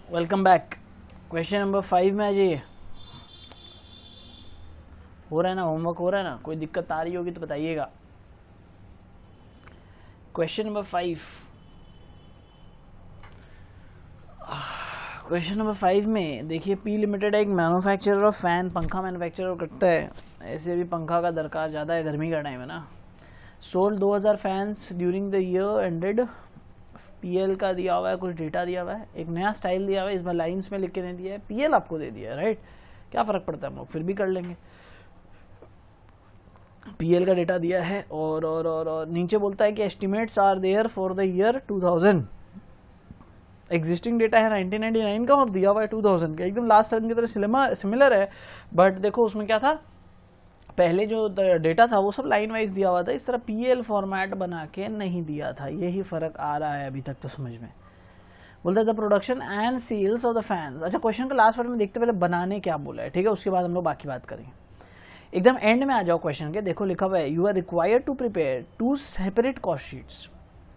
Welcome back. Question number 5 में आ जाइए। हो रहा है ना, होमवर्क हो रहा है ना, कोई दिक्कत आ रही होगी तो बताइएगा। Question number 5। क्वेश्चन नंबर 5 में देखिए, पी लिमिटेड एक मैन्युफैक्चरर ऑफ फैन, पंखा मैन्युफैक्चर करता है। ऐसे भी पंखा का दरकार ज़्यादा है, गर्मी का टाइम है ना। Sold 2000 fans during the year ended. PL का दिया हुआ है, कुछ डेटा दिया हुआ है, एक नया स्टाइल दिया हुआ है, इस बार लाइंस में लिख के नहीं दिया है, पीएल आपको दे दिया है, राइट। क्या फ़र्क पड़ता है, हम लोग फिर भी कर लेंगे। पीएल का डेटा दिया है और नीचे बोलता है कि estimates are there for the year 2000। Existing data है 1999 का और दिया हुआ है 2000 का, एकदम लास्ट सन की तरह सिमिलर है। बट देखो उसमें क्या था, पहले जो डेटा था वो सब लाइन वाइज दिया हुआ था, इस तरह पीएल फॉर्मेट बना के नहीं दिया था। यही फ़र्क आ रहा है अभी तक तो समझ में। बोलता है the production and sales of the fans. अच्छा, क्वेश्चन का लास्ट पार्ट में देखते पहले बनाने क्या बोला है, ठीक है, उसके बाद हम लोग बाकी बात करेंगे। एकदम एंड में आ जाओ क्वेश्चन के। देखो लिखा हुआ है, you are required to prepare 2 separate cost sheets,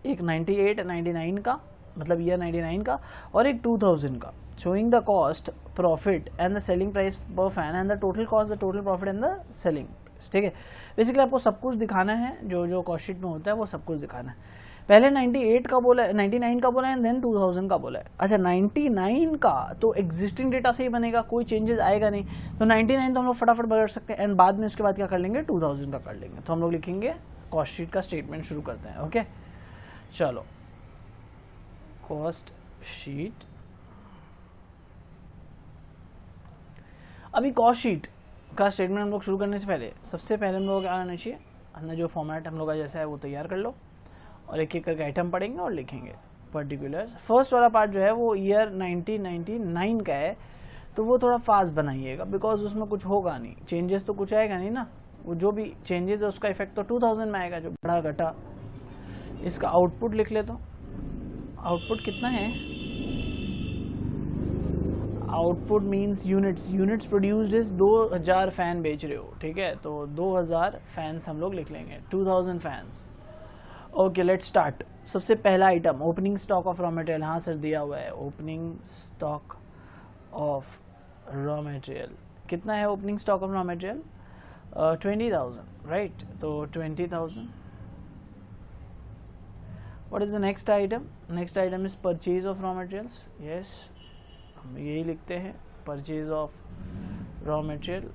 एक 98 99 का, मतलब ईयर 99 का, और एक 2000 का, showing the cost, profit and the selling price per fan and the total cost, the total profit and the selling price। ठीक है, बेसिकली आपको सब कुछ दिखाना है, जो जो कॉस्ट शीट में होता है वो सब कुछ दिखाना है। पहले 98 का बोला है, 99 का बोला है, देन 2000 का बोला है। अच्छा, 99 का तो एग्जिस्टिंग डेटा से ही बनेगा, कोई चेंजेस आएगा नहीं, तो 99 तो हम लोग फटाफट बदल सकते हैं, एंड बाद में उसके बाद क्या कर लेंगे, 2000 का कर लेंगे। तो हम लोग लिखेंगे कॉस्ट शीट का स्टेटमेंट शुरू करते हैं। ओके, चलो कॉस्ट शीट। अभी कॉस्ट शीट का स्टेटमेंट हम लोग शुरू करने से पहले सबसे पहले हम लोग क्या करना चाहिए, हमने जो फॉर्मेट हम लोग का जैसा है वो तैयार कर लो, और एक एक करके आइटम पढ़ेंगे और लिखेंगे पर्टिकुलर। फर्स्ट वाला पार्ट जो है वो ईयर 1999 का है, तो वो थोड़ा फास्ट बनाइएगा, बिकॉज उसमें कुछ होगा नहीं, चेंजेस तो कुछ आएगा नहीं ना। वो जो भी चेंजेस है उसका इफेक्ट तो 2000 में आएगा, जो बढ़ा घटा। इसका आउटपुट लिख ले, तो आउटपुट कितना है, output means units, units produced is 2000 fan बेच रहे हो, ठीक है, तो 2000 फैंस हम लोग लिख लेंगे, 2000 फैंस। Okay, let's start. सबसे पहला item, opening stock of raw material. हाँ सर, दिया हुआ है opening stock of raw material. कितना है opening stock of raw material, 20,000, right, तो 20,000। What is the next item, next item is purchase of raw materials. Yes, हम यही लिखते हैं, परचेज ऑफ रॉ मटेरियल।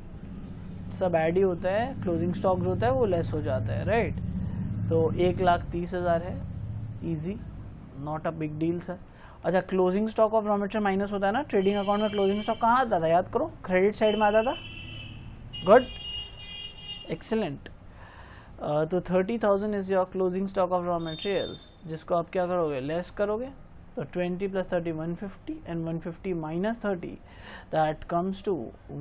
सब ऐड ही होता है, क्लोजिंग स्टॉक जो होता है वो लेस हो जाता है, राइट। तो 1,30,000 है, easy, not a big deal sir. अच्छा, closing stock of raw material minus होता है ना, ट्रेडिंग अकाउंट में क्लोजिंग स्टॉक कहाँ आता था, याद करो, क्रेडिट साइड में आता था। Good, excellent. तो 30,000 is your closing stock of raw materials, जिसको आप क्या करोगे, लेस करोगे, तो 20 + 30 150, एंड 150 - 30 दैट कम्स टू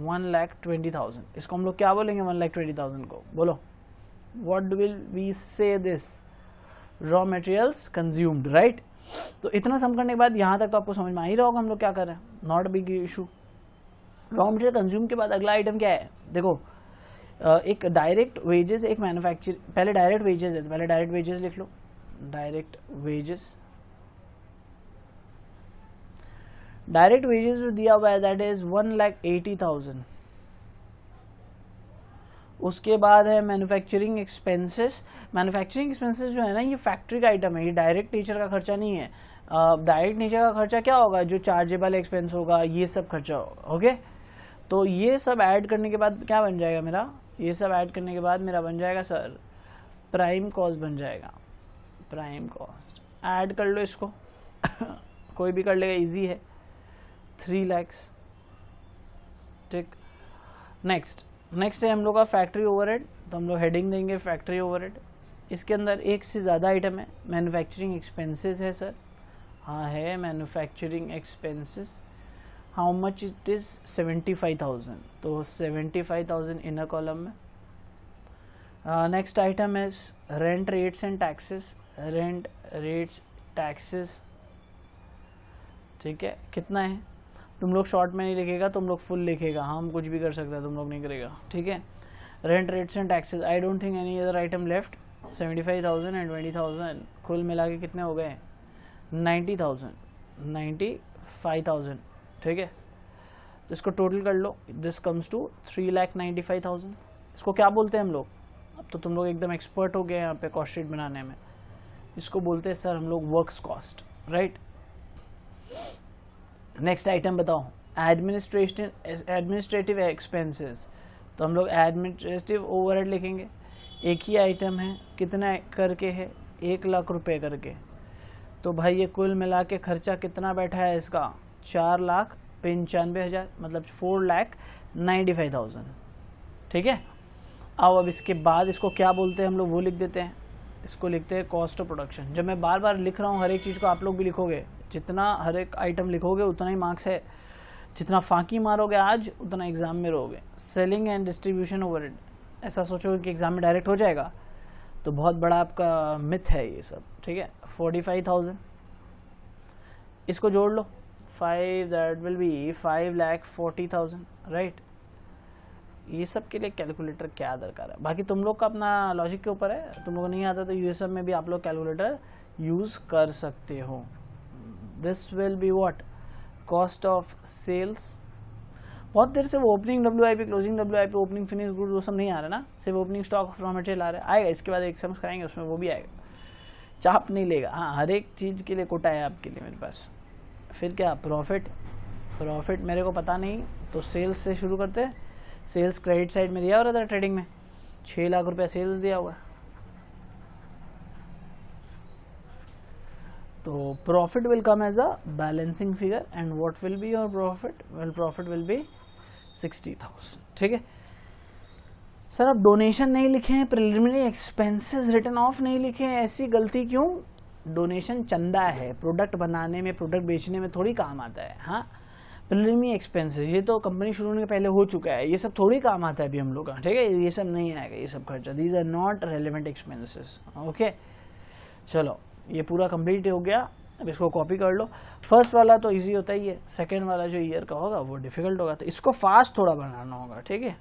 1,20,000। इसको हम लोग क्या बोलेंगे, 1,20,000 को बोलो, what will we say this, raw materials consumed, right। तो इतना सम करने के बाद यहाँ तक तो आपको समझ में आ ही रहा होगा हम लोग क्या कर रहे हैं, not big issue. Raw material consume के बाद अगला आइटम क्या है, देखो, एक डायरेक्ट वेजेस, एक मैन्युफैक्चर। पहले डायरेक्ट वेजेस है, तो पहले डायरेक्ट वेजेस लिख लो, डायरेक्ट वेजेस। डायरेक्ट वेजेस जो दिया हुआ है दैट इज 1,80,000। उसके बाद है मैन्युफैक्चरिंग एक्सपेंसेस। मैन्युफैक्चरिंग एक्सपेंसेस जो है ना, ये फैक्ट्री का आइटम है, ये डायरेक्ट नेचर का खर्चा नहीं है। डायरेक्ट नेचर का खर्चा क्या होगा, जो चार्जेबल एक्सपेंस होगा, ये सब खर्चा होगा। ओके, तो ये सब ऐड करने के बाद क्या बन जाएगा मेरा, ये सब ऐड करने के बाद मेरा बन जाएगा सर प्राइम कॉस्ट बन जाएगा। प्राइम कॉस्ट ऐड कर लो इसको कोई भी कर लेगा, इजी है, 3 lakhs, ठीक। नेक्स्ट है हम लोग का फैक्ट्री ओवरहेड, तो हम लोग हेडिंग देंगे फैक्ट्री ओवरहेड। इसके अंदर एक से ज़्यादा आइटम है, मैन्युफैक्चरिंग एक्सपेंसेस है सर, हाँ है manufacturing expenses. How much it is, 75,000, तो 75,000 इनर कॉलम में। Next item is rent rates and taxes, rent rates taxes, ठीक है, कितना है, तुम लोग शॉर्ट में नहीं लिखेगा, तुम लोग फुल लिखेगा, हम कुछ भी कर सकते हैं, तुम लोग नहीं करेगा, ठीक है। Rent rates and taxes, I don't think any other item left. 75,000 and 20,000 कुल मिला के कितने हो गए, 90,000। 95,000, ठीक है। तो इसको टोटल कर लो, दिस कम्स टू 3,95,000। इसको क्या बोलते हैं हम लोग? अब तो तुम लोग एकदम एक्सपर्ट हो गए यहाँ पे कॉस्ट शीट बनाने में। इसको बोलते हैं सर हम लोग works cost, right. Next item बताओ, एडमिनिस्ट्रेटिव एक्सपेंसेस। तो हम लोग एडमिनिस्ट्रेटिव ओवरहेड लिखेंगे। एक ही आइटम है, कितना करके है? 1,00,000 रुपये करके। तो भाई ये कुल मिला के खर्चा कितना बैठा है इसका? 4,95,000, मतलब 4,95,000, ठीक है। अब इसके बाद इसको क्या बोलते हैं हम लोग, वो लिख देते हैं। इसको लिखते हैं कॉस्ट ऑफ प्रोडक्शन। जब मैं बार बार लिख रहा हूँ हर एक चीज़ को, आप लोग भी लिखोगे। जितना हर एक आइटम लिखोगे उतना ही मार्क्स है। जितना फांकी मारोगे आज उतना एग्जाम में रहोगे। सेलिंग एंड डिस्ट्रीब्यूशन ओवरहेड, ऐसा सोचोगे कि एग्जाम में डायरेक्ट हो जाएगा, तो बहुत बड़ा आपका मिथ है ये सब, ठीक है। 45,000, इसको जोड़ लो 5, दैट विल बी 5,40,000, राइट। ये सब के लिए कैलकुलेटर क्या दरकार है? बाकी तुम लोग का अपना लॉजिक के ऊपर है। तुम लोग को नहीं आता तो ये सब में भी आप लोग कैलकुलेटर यूज कर सकते हो। This will be what? Cost of sales. बहुत देर से वो opening WIP, closing WIP, opening finish goods वो सब नहीं आ रहा ना, सिर्फ opening stock of raw material आ रहा है। आएगा इसके बाद एक समझ कराएंगे, उसमें वो भी आएगा। चाप नहीं लेगा। हाँ, हर एक चीज़ के लिए कोटा है आपके लिए मेरे पास। फिर क्या? प्रॉफिट मेरे को पता नहीं, तो सेल्स से शुरू करते हैं। सेल्स क्रेडिट साइड में दिया हो रहा था ट्रेडिंग में, 6,00,000 रुपया सेल्स दिया हुआ है। तो profit will come as a balancing figure, and what will be your profit? Well, profit will be 60,000, ठीक है। सर अब डोनेशन नहीं लिखे हैं, प्रिलिमिनरी एक्सपेंसेस रिटर्न ऑफ नहीं लिखे हैं, ऐसी गलती क्यों? डोनेशन चंदा है, प्रोडक्ट बनाने में, प्रोडक्ट बेचने में थोड़ी काम आता है। हाँ, प्रिलिमिनरी एक्सपेंसेस ये तो कंपनी शुरू होने के पहले हो चुका है, ये सब थोड़ी काम आता है अभी हम लोग का, ठीक है। ये सब नहीं आएगा, ये सब खर्चा, these are not relevant expenses, okay. चलो ये पूरा कंप्लीट हो गया। अब इसको कॉपी कर लो। फर्स्ट वाला तो इजी होता ही है, सेकेंड वाला जो ईयर का होगा वो डिफिकल्ट होगा, तो इसको फास्ट थोड़ा बनाना होगा, ठीक है।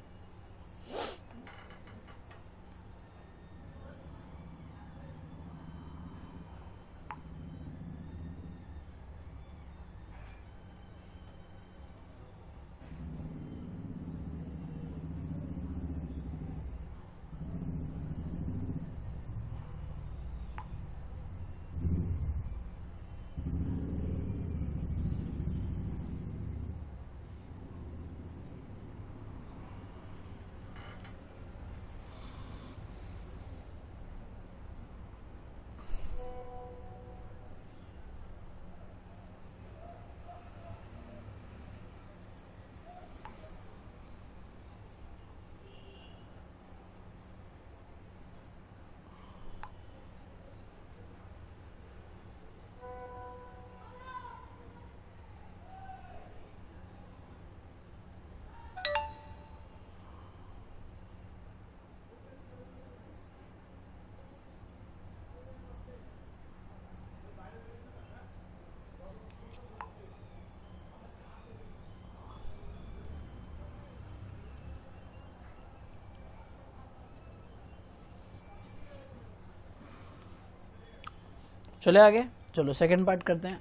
चले आगे, चलो सेकंड पार्ट करते हैं।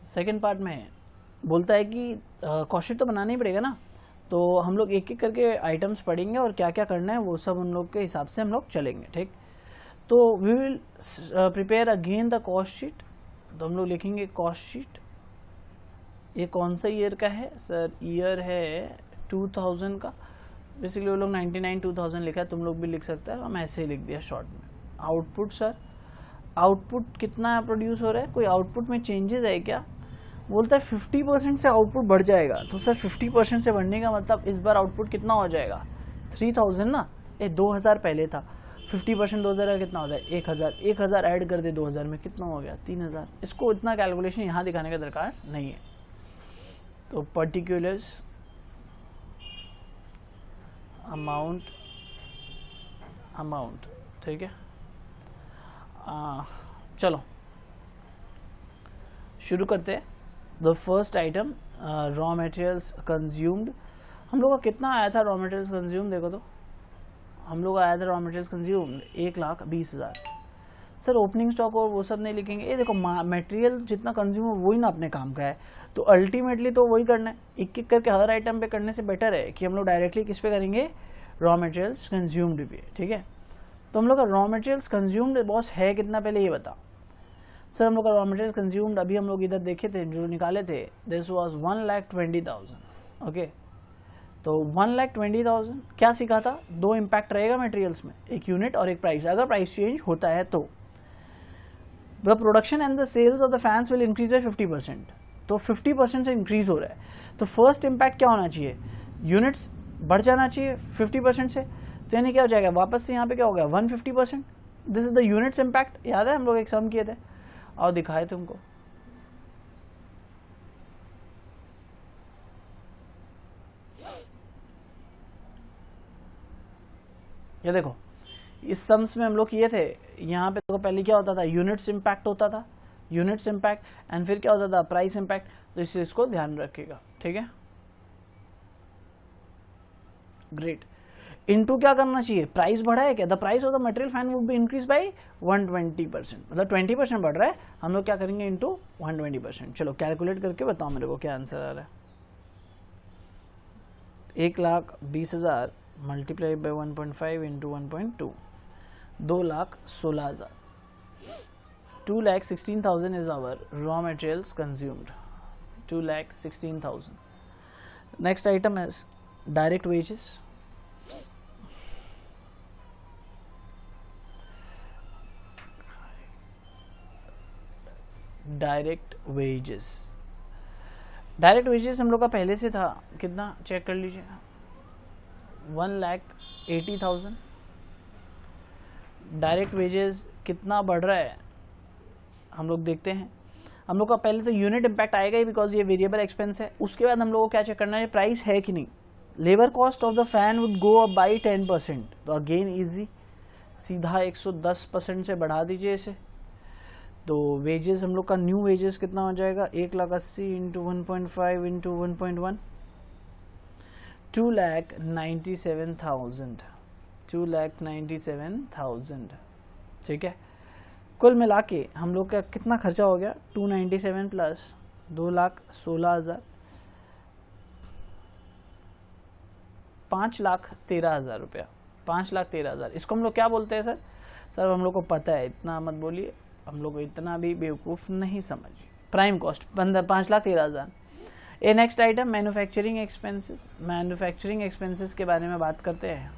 सेकंड पार्ट में बोलता है कि कॉस्ट शीट तो बनाना ही पड़ेगा ना, तो हम लोग एक एक करके आइटम्स पढ़ेंगे और क्या क्या करना है वो सब उन लोग के हिसाब से हम लोग चलेंगे, ठीक। तो we will prepare again the cost sheet. तो हम लोग लिखेंगे कॉस्ट शीट। ये कौन सा ईयर का है सर? ईयर है 2000 का। बेसिकली वो लोग 99 2000 लिखा है, तुम लोग भी लिख सकते हैं, हम ऐसे ही लिख दिया शॉर्ट में। आउटपुट सर, आउटपुट कितना प्रोड्यूस हो रहा है? कोई आउटपुट में चेंजेस है क्या? बोलता है 50% से आउटपुट बढ़ जाएगा। तो सर 50% से बढ़ने का मतलब इस बार आउटपुट कितना हो जाएगा? 3000 ना, 2000 पहले था, 50% 2000 का कितना होता है? 1000। 1000 ऐड कर दे 2000 में, कितना हो गया? 3000। इसको इतना कैलकुलेशन यहाँ दिखाने का दरकार नहीं है। तो पर्टिकुलर्स अमाउंट, ठीक है। चलो शुरू करते हैं। The first item raw materials consumed. हम लोग का कितना आया था रॉ मटेरियल्स कंज्यूम? देखो तो हम लोग आया था raw materials consumed 1,20,000। Sir opening stock और वो सब नहीं लिखेंगे, ये देखो मटेरियल जितना कंज्यूम हो वही ना अपने काम का है, तो अल्टीमेटली तो वही करना है, एक एक करके हर आइटम पे करने से बेटर है कि हम लोग डायरेक्टली किस पे करेंगे, रॉ मटेरियल्स कंज्यूम्ड पे, ठीक है। तो हम लोग का रॉ मटेरियल्स कंज्यूम्ड बॉस है कितना, पहले ये बता। सर हम लोग का रॉ मटेरियल कंज्यूम्ड अभी हम लोग इधर देखे थे जो निकाले थे, दिस वाज 1,20,000, ओके। तो 1,20,000 क्या सीखा था, दो इम्पैक्ट रहेगा मटेरियल्स में, एक यूनिट और एक प्राइस, अगर प्राइस चेंज होता है तो the production and the sales of the fans will increase by 50%, तो 50% से इंक्रीज हो रहा है, तो फर्स्ट इम्पैक्ट क्या होना चाहिए, यूनिट्स बढ़ जाना चाहिए 50% से, तो यानी क्या हो जाएगा, वापस से यहाँ पे क्या हो गया 150%, this is the units impact. याद है हम लोग एक सम किए थे और दिखाए तुमको, ये देखो इस सम्स में हम लोग किए थे, यहाँ पे तो पहले क्या होता था, यूनिट्स इम्पैक्ट होता था, यूनिट्स इम्पैक्ट एंड फिर क्या होता था, प्राइस इम्पैक्ट, तो इस चीज को ध्यान रखिएगा, ठीक है। ग्रेट, इनटू क्या करना चाहिए, प्राइस बढ़ा है क्या, the price of the material fan would be increase by 120%, मतलब 20% बढ़ रहा है, हम लोग क्या करेंगे इनटू 120%। चलो कैलकुलेट करके बताओ मेरे को क्या आंसर आ रहा है। 1,20,000 multiply by 1.5 into 1.2, 2,16,000, 2,16,000 is our raw materials consumed, 2,16,000. Next item is direct wages. Direct wages, direct wages हम लोग का पहले से था कितना, चेक कर लीजिए, 1,80,000। डायरेक्ट वेजेस कितना बढ़ रहा है हम लोग देखते हैं, हम लोग का पहले तो यूनिट इम्पैक्ट आएगा ही बिकॉज ये वेरिएबल एक्सपेंस है, उसके बाद हम लोग को क्या चेक करना है, प्राइस है कि नहीं। Labour cost of the fan would go up by 10%, तो अगेन इजी, सीधा 110% से बढ़ा दीजिए इसे, तो वेजेस हम लोग का न्यू वेजेस कितना हो जाएगा, 1,80,000 इंटू 1.5 इंटू 1.1, 2,97,000, 2,97,000, ठीक है। कुल मिला के हम लोग का कितना खर्चा हो गया, 297 प्लस 2,16,000, 5,13,000 रुपया, 5,13,000। इसको हम लोग क्या बोलते हैं सर, सर हम लोग को पता है, इतना मत बोलिए, हम लोग को इतना भी बेवकूफ़ नहीं समझिए। Prime cost 5,13,000। A next item manufacturing expenses, manufacturing expenses के बारे में बात करते हैं,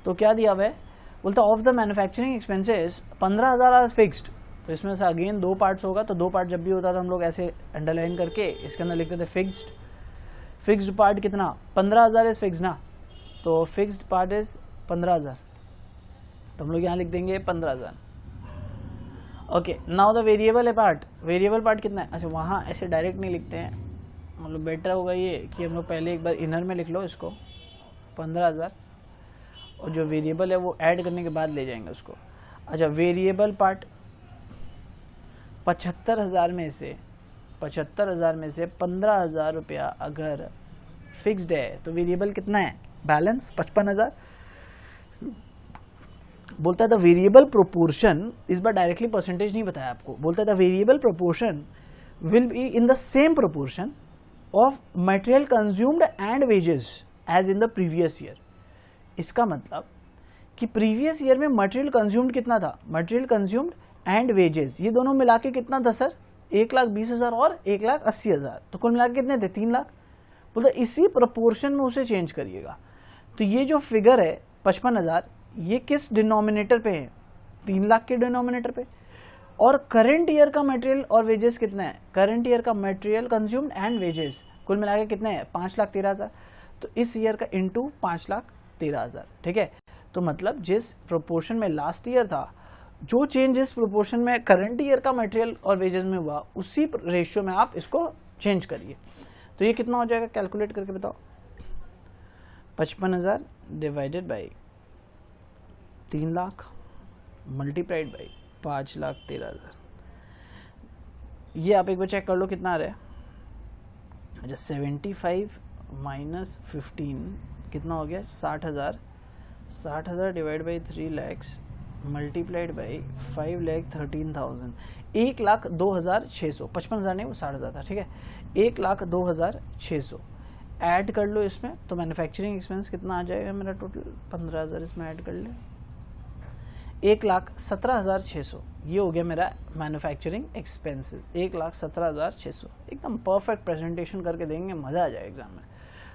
तो क्या दिया हुआ है, बोलता of the manufacturing expenses 15,000 are fixed, तो इसमें से अगेन दो पार्ट्स होगा, तो दो पार्ट जब भी होता था हम लोग ऐसे अंडरलाइन करके इसके अंदर लिखते थे फिक्स्ड, फिक्स्ड पार्ट कितना 15,000 इज फिक्स्ड ना, तो फिक्स्ड पार्ट इज 15,000, तो हम लोग यहाँ लिख देंगे 15,000। Okay, now the variable part, variable part कितना है, अच्छा वहाँ ऐसे डायरेक्ट नहीं लिखते हैं, मतलब बेटर होगा ये कि हम लोग पहले एक बार इनर में लिख लो इसको 15,000, और जो वेरिएबल है वो ऐड करने के बाद ले जाएंगे उसको। अच्छा वेरिएबल पार्ट 75,000 में से 15,000 रुपया अगर फिक्स्ड है तो वेरिएबल कितना है, बैलेंस 55,000। बोलता है द वेरिएबल प्रोपोर्शन, इस बार डायरेक्टली परसेंटेज नहीं बताया आपको, बोलता है the variable proportion will be in the same proportion of material consumed and wages as in the previous year. इसका मतलब कि प्रीवियस ईयर में मटेरियल कंज्यूम्ड कितना था, मटेरियल कंज्यूम्ड एंड वेजेस ये दोनों मिला के कितना था सर, 1,20,000 और 1,80,000, तो कुल मिला के कितने थे 3 लाख। बोलता इसी प्रोपोर्शन में उसे चेंज करिएगा, तो ये जो फिगर है 55,000 ये किस डिनोमिनेटर पे है, 3 लाख के डिनोमिनेटर पे, और करंट ईयर का मटेरियल और वेजेस कितना है, करंट ईयर का मटेरियल कंज्यूम्ड एंड वेजेस कुल मिला के कितने हैं 5,13,000, तो इस ईयर का इंटू 5,13,000, ठीक है। तो मतलब जिस प्रोपोर्शन में लास्ट ईयर था, जो चेंज इस प्रोपोर्शन में करंट ईयर का मटेरियल और वेजेस में हुआ, उसी रेशियो में आप इसको चेंज करिए, तो ये कितना हो जाएगा, कैलकुलेट करके बताओ। 55,000 divided by 3 lakh multiplied by 5,13,000, ये आप एक बार चेक कर लो कितना आ रहा है। अच्छा 75 माइनस 15 कितना हो गया, 60,000, 60,000 divide by 3 lakhs multiplied by 5,13,000, 1,02,600, 55,000 नहीं वो 60,000 था, ठीक है, 1,02,600 ऐड कर लो इसमें, तो मैन्युफैक्चरिंग एक्सपेंस कितना आ जाएगा मेरा टोटल, 15,000 इसमें ऐड कर ले, 1,17,600, ये हो गया मेरा मैन्युफैक्चरिंग एक्सपेंसेस, 1,17,600। एकदम परफेक्ट प्रेजेंटेशन करके देंगे, मज़ा आ जाएगा एग्जाम में,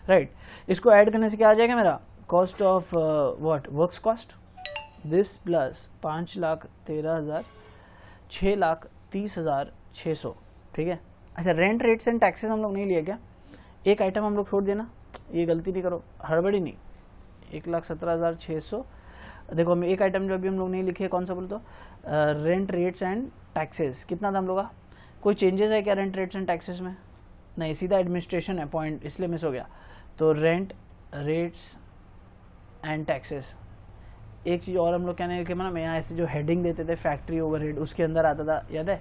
राइट। इसको ऐड करने से क्या आ जाएगा मेरा, cost of what, works cost, this plus 5,13,000, 6,30,600, ठीक है। अच्छा, रेंट रेट्स एंड टैक्सेस हम लोग नहीं लिए क्या, एक आइटम हम लोग छोड़ देना, ये गलती नहीं करो, हड़बड़ी नहीं, 1,17,600। देखो हम एक आइटम जो अभी हम लोग नहीं लिखे, कौन सा बोल तो, रेंट रेट्स एंड टैक्सेस, कितना था हम लोग का, कोई चेंजेस है क्या रेंट रेट्स एंड टैक्सेस में, नहीं, सीधा एडमिनिस्ट्रेशन है, पॉइंट इसलिए मिस हो गया। तो रेंट रेट्स एंड टैक्सेस, एक चीज़ और हम लोग क्या नहीं लिखे, मैं यहाँ ऐसे जो हेडिंग देते थे फैक्ट्री ओवरहेड, उसके अंदर आता था, याद है,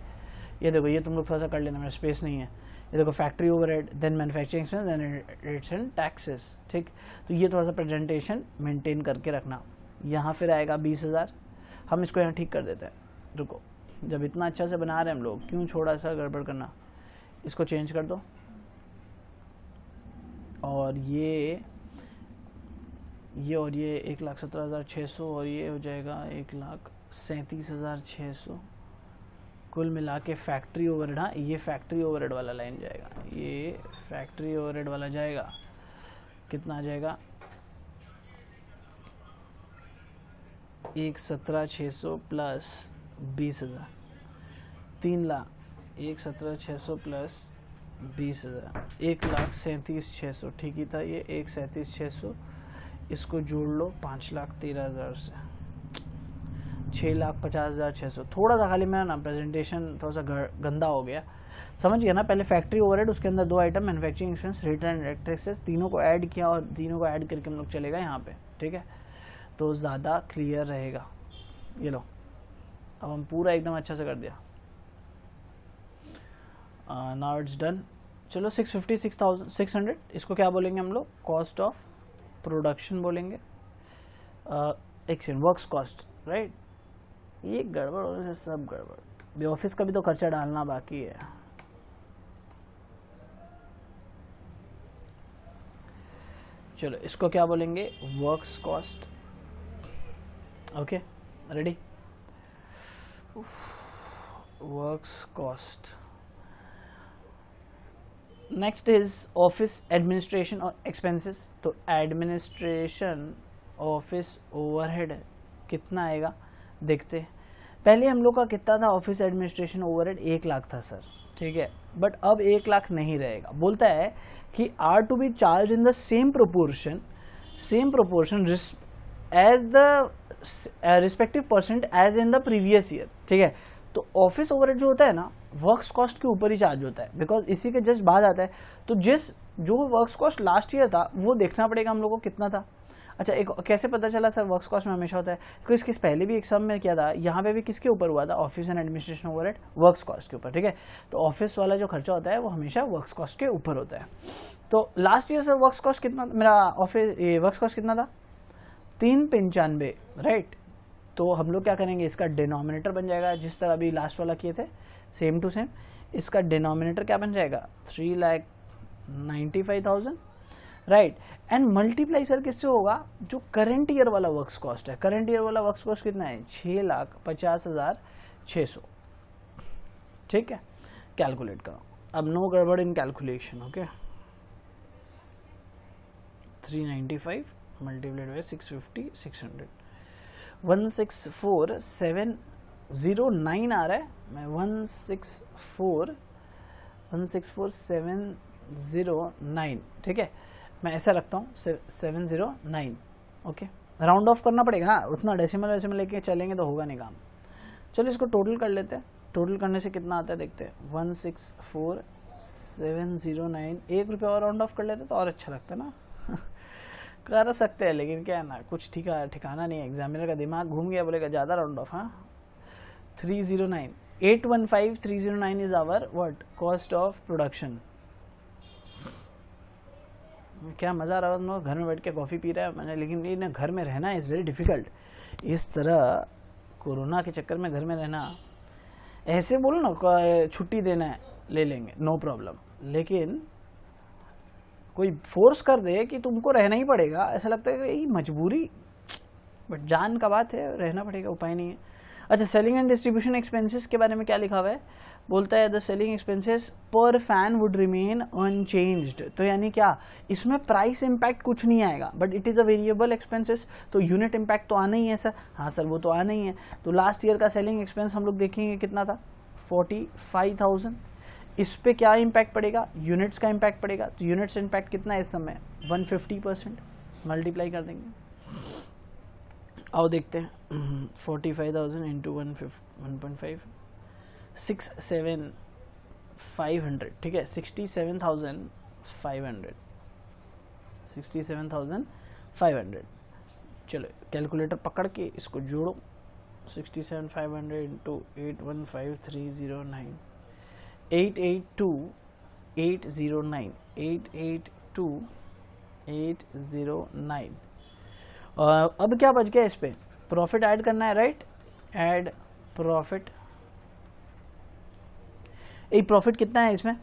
ये देखो, ये तुम लोग थोड़ा सा कर लेना, मेरा स्पेस नहीं है, ये देखो factory overhead, then manufacturing expense, then rates and taxes, ठीक। तो ये थोड़ा सा प्रेजेंटेशन मेंटेन करके रखना। यहाँ फिर आएगा 20,000, हम इसको यहाँ ठीक कर देते हैं, रुको, जब इतना अच्छा से बना रहे हैं हम लोग, क्यों छोड़ा सा गड़बड़ करना, इसको चेंज कर दो, और ये और ये 1,17,600, और ये हो जाएगा 1,37,600, कुल मिला के फैक्ट्री ओवरहेड, हाँ ये फैक्ट्री ओवरहेड वाला लाइन जाएगा, ये फैक्ट्री ओवरहेड वाला जाएगा, कितना आ जाएगा, 1,17,600 प्लस 20,000, 1,17,600 प्लस 20,000, 1,37,600, ठीक ही था ये, 1,37,600, इसको जोड़ लो 5,13,000 से, 6,50,600, थोड़ा सा खाली मेरा ना प्रेजेंटेशन थोड़ा सा गंदा हो गया, समझ गया ना। पहले फैक्ट्री ओवरहेड, उसके अंदर दो item manufacturing expense, rate and taxes, तीनों को ऐड किया और तीनों को ऐड करके हम लोग चलेगा यहाँ पे, ठीक है, तो ज़्यादा क्लियर रहेगा। ये लो, अब हम पूरा एकदम अच्छा से कर दिया, नाउ इट्स डन। चलो 650, इसको क्या बोलेंगे हम लोग, कॉस्ट ऑफ प्रोडक्शन बोलेंगे, एक सेकंड, वर्क्स कॉस्ट, राइट। ये गड़बड़ होने से सब गड़बड़, भी ऑफिस का भी तो खर्चा डालना बाकी है। चलो इसको क्या बोलेंगे, works cost, okay, ready, works cost. Next is office administration और एक्सपेंसेस, तो एडमिनिस्ट्रेशन ऑफिस ओवरहेड कितना आएगा देखते। पहले हम लोग का कितना था ऑफिस एडमिनिस्ट्रेशन ओवरहेड, 1 लाख था सर, ठीक है, बट अब 1 लाख नहीं रहेगा, बोलता है कि are to be charge in the same proportion as the respective percent as in the previous year, ठीक है। तो ऑफिस ओवरहेड जो होता है ना, वर्क्स कॉस्ट के ऊपर ही चार्ज होता है, बिकॉज इसी के जस्ट बाद आता है, तो जो वर्क्स कॉस्ट लास्ट ईयर था वो देखना पड़ेगा हम लोग को कितना था। अच्छा, एक कैसे पता चला सर वर्क्स कॉस्ट में हमेशा होता है, क्योंकि इसके पहले भी एग्जाम में क्या था, यहाँ पे भी किसके ऊपर हुआ था, office and administration overhead works cost के ऊपर, ठीक है। तो ऑफिस वाला जो खर्चा होता है वो हमेशा वर्क्स कॉस्ट के ऊपर होता है। तो last year sir works cost कितना, मेरा ऑफिस वर्क्स कॉस्ट कितना था, 395, राइट। तो हम लोग क्या करेंगे, इसका डिनोमिनेटर बन जाएगा, जिस तरह अभी लास्ट वाला किए थे सेम टू सेम, इसका डिनोमिनेटर क्या बन जाएगा, 3,95,000, राइट। एंड मल्टीप्लाई सर किससे होगा, जो करंट ईयर वाला वर्क्स कॉस्ट है, करंट ईयर वाला वर्क्स कॉस्ट कितना है, 6,50,600, ठीक है। कैलकुलेट करो, अब नो गड़बड़ इन कैलकुलेशन, ओके। 395 मल्टीप्लाइड बाय 650, 600, 164,709 आ रहा है, मैं 164,709, ठीक है, मैं ऐसा रखता हूँ 709, ओके। राउंड ऑफ करना पड़ेगा, हाँ, उतना डेसिमल लेके चलेंगे तो होगा नहीं काम। चलो इसको टोटल कर लेते हैं, टोटल करने से कितना आता है देखते हैं, 164,709, 1 रुपये और राउंड ऑफ कर लेते तो और अच्छा लगता है ना कर सकते हैं, लेकिन क्या है ना, कुछ ठिकाना नहीं है, एग्जामिनर का दिमाग घूम गया, बोलेगा ज़्यादा राउंड ऑफ, हाँ। 309, 815,309 is our what, cost of production. क्या मज़ा आ रहा है, घर में बैठ के कॉफ़ी पी रहा है मैंने, लेकिन ये ना घर में रहना इज़ वेरी डिफ़िकल्ट। इस तरह कोरोना के चक्कर में घर में रहना, ऐसे बोलो ना छुट्टी देना है ले लेंगे, नो प्रॉब्लम, लेकिन कोई फोर्स कर दे कि तुमको रहना ही पड़ेगा, ऐसा लगता है कि यही मजबूरी, बट जान का बात है, रहना पड़ेगा, उपाय नहीं है। अच्छा, सेलिंग एंड डिस्ट्रीब्यूशन एक्सपेंसेस के बारे में क्या लिखा हुआ है, बोलता है द सेलिंग एक्सपेंसेस पर फैन वुड रिमेन अनचेंज्ड। तो यानी क्या, इसमें प्राइस इम्पैक्ट कुछ नहीं आएगा, but it is a variable expenses, तो यूनिट इम्पैक्ट तो आना ही है सर। हाँ सर, वो तो आना ही है। तो लास्ट ईयर का सेलिंग एक्सपेंस हम लोग देखेंगे कितना था, 45,000। इस पे क्या इम्पैक्ट पड़ेगा, यूनिट्स का इम्पैक्ट पड़ेगा। तो यूनिट्स इम्पैक्ट कितना है इस समय, 150%, मल्टीप्लाई कर देंगे। आओ देखते हैं, 45,000 इंटू 1.5, 67,500, ठीक है, 67,500, 67,500। चलो कैलकुलेटर पकड़ के इसको जोड़ो, 67,500 इंटू 815,309, 882,809, 882,809। अब क्या बच गया, इस पे प्रॉफिट ऐड करना है, राइट, ऐड प्रॉफिट। एक प्रॉफिट कितना है इसमें,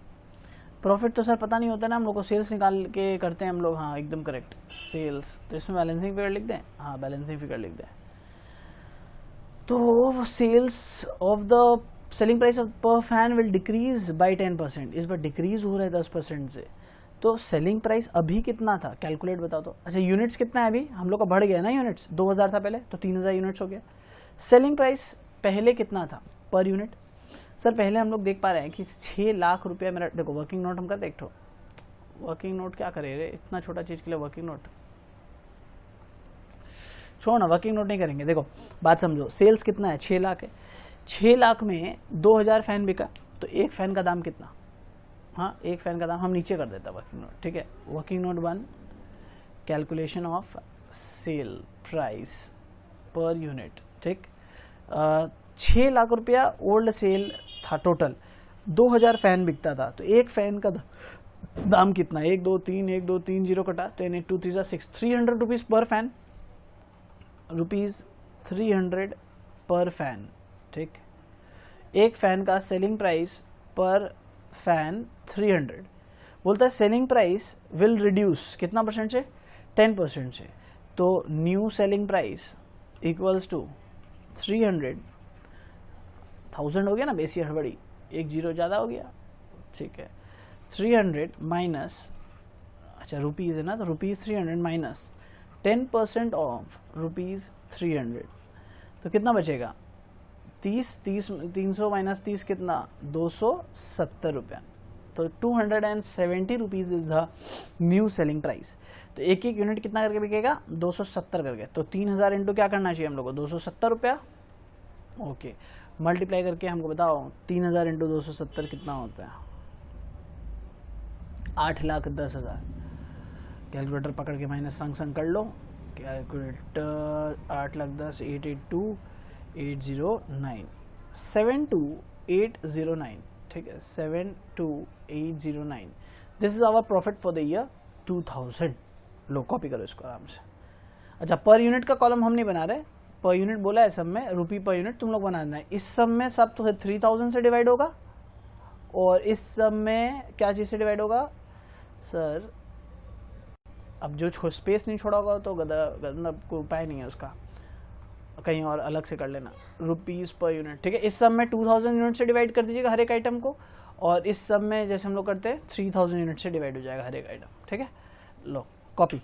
प्रॉफिट तो सर पता नहीं होता ना हम लोग को, सेल्स निकाल के करते हैं हम लोग, हाँ एकदम करेक्ट, सेल्स। तो इसमें बैलेंसिंग फिगर लिख दें, हाँ बैलेंसिंग फिगर लिख दें। तो sales of the selling price of per fan will decrease by 10%, इस बार डिक्रीज हो रहा है 10% से। तो सेलिंग प्राइस अभी कितना था, कैलकुलेट बताओ तो। अच्छा, यूनिट्स कितना है अभी, हम लोग का बढ़ गया ना यूनिट्स, 2000 था पहले, तो 3000 यूनिट्स हो गया। सेलिंग प्राइस पहले कितना था पर यूनिट, सर पहले हम लोग देख पा रहे हैं कि 6 लाख रुपया मेरा, देखो वर्किंग नोट हम करते एक ठो, वर्किंग नोट क्या करे रे, इतना छोटा चीज़ के लिए वर्किंग नोट छोड़ो ना, वर्किंग नोट नहीं करेंगे। देखो बात समझो, सेल्स कितना है, 6 लाख है, 6 लाख में 2000 फैन बिका, तो एक फैन का दाम कितना, हाँ एक फैन का दाम हम नीचे कर देता वर्किंग नोट, ठीक है। Working note 1, calculation of sale price per unit, ठीक। 6 लाख रुपया ओल्ड सेल था टोटल, 2000 फैन बिकता था, तो एक फैन का दाम कितना, 1 2 3 1 2 3 0 कटा, 10 8 2 3 6, 300 रुपीज़ पर फैन, रुपीज़ 300 पर फैन, ठीक। एक फैन का सेलिंग प्राइस पर फैन 300, बोलता है सेलिंग प्राइस विल रिड्यूस कितना परसेंट से, 10% से। तो new selling price equals to 300,000 हो गया ना, बेसी हड़बड़ी, एक जीरो ज़्यादा हो गया, ठीक है। 300 माइनस, अच्छा रुपीज़ है ना, तो रुपीज़ 300 माइनस 10% ऑफ रुपीज़ 300, तो कितना बचेगा, 300 माइनस 30 कितना, 270 रुपया। तो 270 rupees is the new selling price. तो एक एक यूनिट कितना करके बिकेगा, 270 करके। तो 3000 इंटू क्या करना चाहिए हम लोग को, 270 रुपया, ओके। मल्टीप्लाई करके हमको बताओ 3000 इंटू 270 कितना होता है, 8,10,000। कैलकुलेटर पकड़ के माइनस संग कर लो, कैलकुलेटर 8,10,000, 882,809, 72809, ठीक है, 72809। This is our profit for the year 2000। लो कॉपी करो इसको आराम से। अच्छा, पर यूनिट का कॉलम हम नहीं बना रहे, पर यूनिट बोला है सब में, रुपी पर यूनिट तुम लोग बनाना है। इस सब में सब तो 3000 से डिवाइड होगा, और इस सब में क्या चीज़ से डिवाइड होगा सर, अब जो स्पेस नहीं छोड़ा होगा तो गदा कोई उपाय नहीं है उसका, कहीं और अलग से कर लेना, रुपीज़ पर यूनिट, ठीक है। इस सब में 2000 यूनिट से डिवाइड कर दीजिएगा हर एक आइटम को, और इस सब में जैसे हम लोग करते हैं 3000 यूनिट से डिवाइड हो जाएगा हर एक आइटम, ठीक है। लो कॉपी,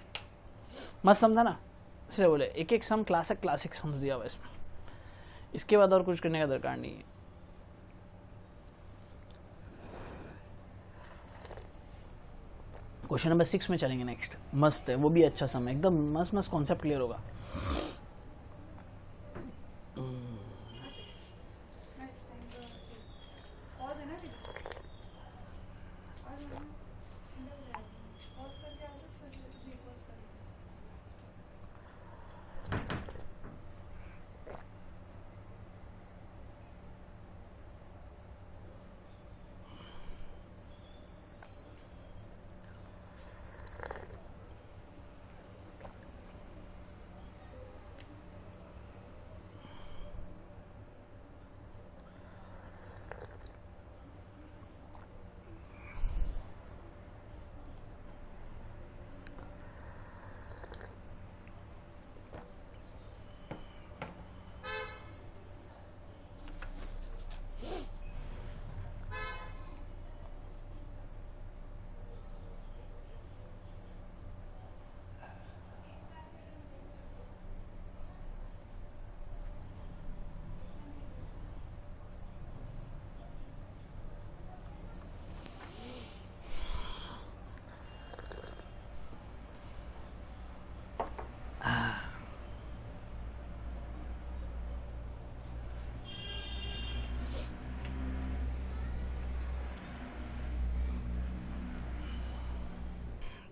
मस्त समझा ना, इसलिए बोले एक एक सम क्लासिक समझ दिया हुआ इसमें, इसके बाद और कुछ करने का दरकार नहीं है। क्वेश्चन नंबर 6 में चलेंगे नेक्स्ट, मस्त है वो भी, अच्छा सम है, एकदम मस्त मस्त कॉन्सेप्ट क्लियर होगा।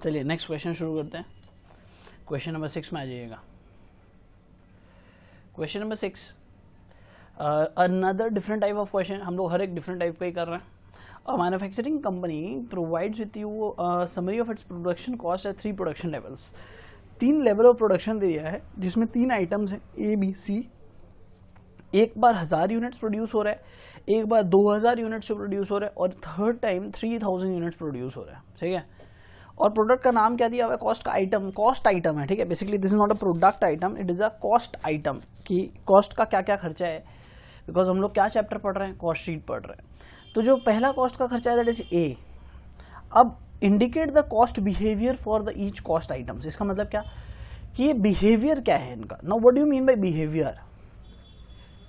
चलिए नेक्स्ट क्वेश्चन शुरू करते हैं। क्वेश्चन नंबर 6 में आ जाइएगा। Question number 6, another different type of question. हम लोग हर एक डिफरेंट टाइप का ही कर रहे हैं। A manufacturing company provides with you a summary of its production cost at 3 production levels। 3 level of production दिया है जिसमें 3 आइटम्स हैं ए बी सी। एक बार 1000 यूनिट्स प्रोड्यूस हो रहा है, एक बार 2000 यूनिट्स से प्रोड्यूस हो रहा है, और थर्ड टाइम 3000 यूनिट्स प्रोड्यूस हो रहा है। ठीक है, और प्रोडक्ट का नाम क्या दिया हुआ है? कॉस्ट का आइटम, कॉस्ट आइटम है। ठीक है, basically this is not a product item, it is a cost item कि कॉस्ट का क्या क्या खर्चा है। बिकॉज हम लोग क्या चैप्टर पढ़ रहे हैं? कॉस्ट शीट पढ़ रहे हैं। तो जो पहला कॉस्ट का खर्चा है दैट इज ए। अब indicate the cost behaviour for the each cost items. इसका मतलब क्या कि ये बिहेवियर क्या है इनका। Now what do you mean by behaviour?